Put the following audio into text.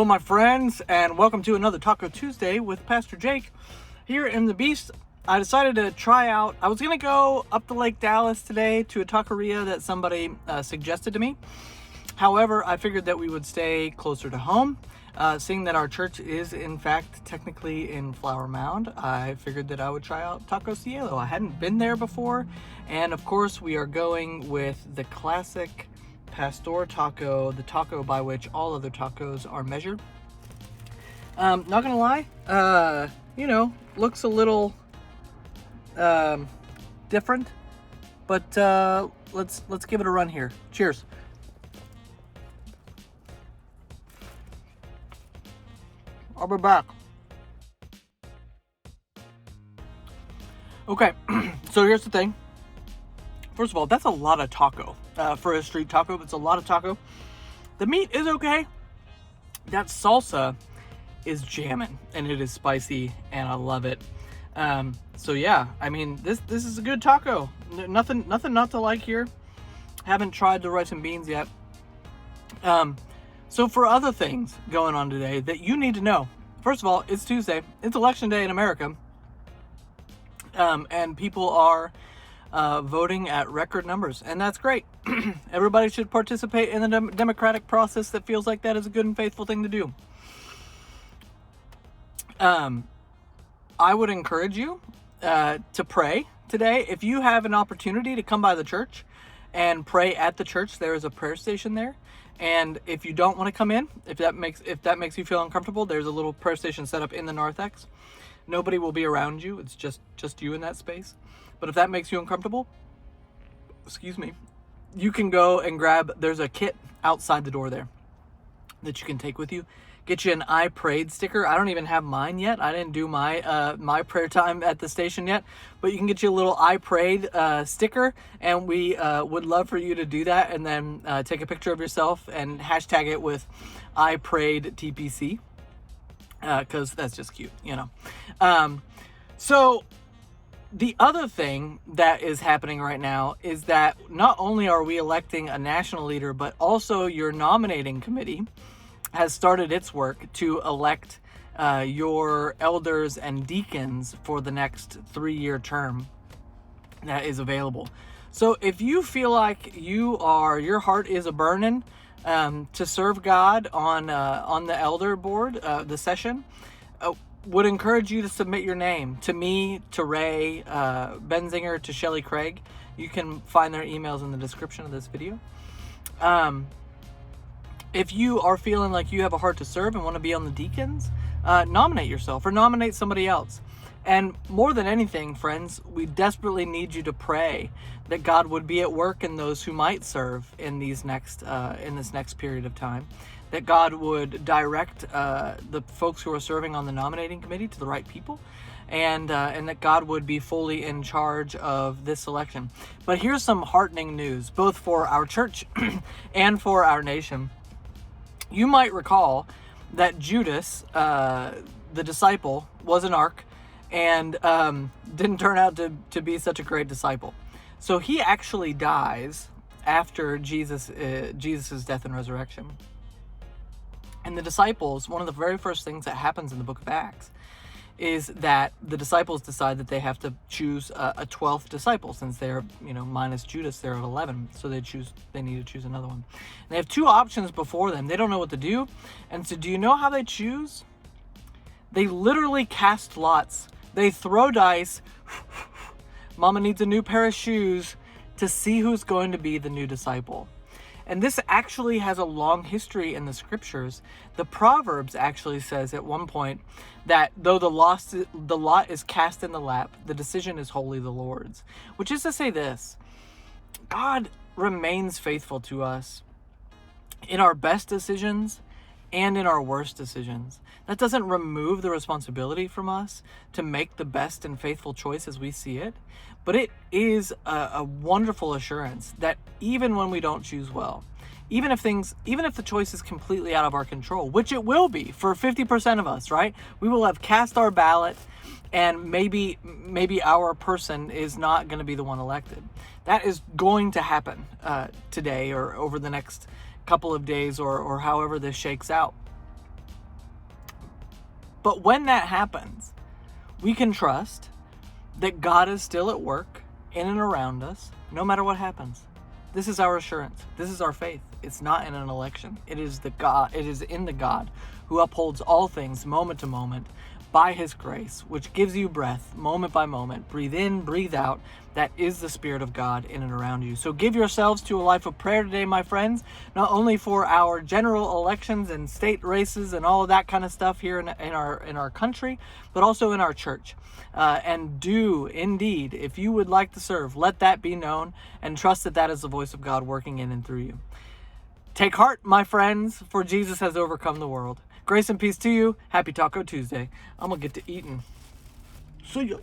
my friends, and welcome to another Taco Tuesday with Pastor Jake. Here in the Beast, I decided to try out, I was going to go up to Lake Dallas today to a taqueria that somebody suggested to me. However, I figured that we would stay closer to home. Seeing that our church is, in fact, technically in Flower Mound, I figured that I would try out Taco Cielo. I hadn't been there before, and of course, we are going with the classic Pastor taco, the taco by which all other tacos are measured. Not gonna lie, looks a little different, but let's give it a run here. Cheers. I'll be back. Okay, so here's the thing. First of all, that's a lot of taco. For a street taco, it's a lot of taco. The meat is okay. That salsa is jamming, and it is spicy, and I love it. So yeah, I mean, this is a good taco. Nothing not to like here. Haven't tried the rice and beans yet. So for other things going on today that you need to know, first of all, it's Tuesday. It's election day in America, and people are voting at record numbers, and that's great. Everybody should participate in the democratic process that feels like that is a good and faithful thing to do. I would encourage you to pray today. If you have an opportunity to come by the church and pray at the church, there is a prayer station there. And if you don't want to come in, if that makes you feel uncomfortable, there's a little prayer station set up in the narthex. Nobody will be around you. It's just you in that space. But if that makes you uncomfortable, you can go and there's a kit outside the door there that you can take with you. Get you an I prayed sticker. I don't even have mine yet. I didn't do my prayer time at the station yet, but you can get you a little I prayed sticker, and we would love for you to do that, and then take a picture of yourself and hashtag it with I prayed TPC, because that's just cute, So the other thing that is happening right now is that not only are we electing a national leader, but also your nominating committee has started its work to elect your elders and deacons for the next 3-year term that is available. So if you feel like your heart is a burning to serve God on the elder board, the session, would encourage you to submit your name to me, to Ray Benzinger, to Shelly Craig. You can find their emails in the description of this video. If you are feeling like you have a heart to serve and want to be on the deacons, nominate yourself or nominate somebody else. And more than anything, friends, we desperately need you to pray that God would be at work in those who might serve in this next period of time. That God would direct the folks who are serving on the nominating committee to the right people, and that God would be fully in charge of this election. But here's some heartening news, both for our church and for our nation. You might recall that Judas, the disciple, was an ark and didn't turn out to be such a great disciple. So he actually dies after Jesus's death and resurrection. And the disciples, one of the very first things that happens in the book of Acts is that the disciples decide that they have to choose a 12th disciple, since they're, minus Judas, they're at 11. So they need to choose another one. And they have 2 options before them. They don't know what to do. And so do you know how they choose? They literally cast lots. They throw dice. Mama needs a new pair of shoes, to see who's going to be the new disciple. And this actually has a long history in the scriptures. The Proverbs actually says at one point that though the lot is cast in the lap, the decision is wholly the Lord's. Which is to say this: God remains faithful to us in our best decisions and in our worst decisions. That doesn't remove the responsibility from us to make the best and faithful choice as we see it, but it is a wonderful assurance that even when we don't choose well, even if the choice is completely out of our control, which it will be for 50% of us, right? We will have cast our ballot, and maybe our person is not going to be the one elected. That is going to happen today or over the next couple of days, or however this shakes out. But when that happens, we can trust that God is still at work in and around us, no matter what happens. This is our assurance. This is our faith. It's not in an election. It is in the God who upholds all things moment to moment by his grace, which gives you breath moment by moment. Breathe in, breathe out. That is the Spirit of God in and around you. So give yourselves to a life of prayer today, my friends, not only for our general elections and state races and all of that kind of stuff here in our country, but also in our church. And do indeed, if you would like to serve, let that be known, and trust that that is the voice of God working in and through you. Take heart, my friends, for Jesus has overcome the world. Grace and peace to you. Happy Taco Tuesday. I'm going to get to eating. See ya.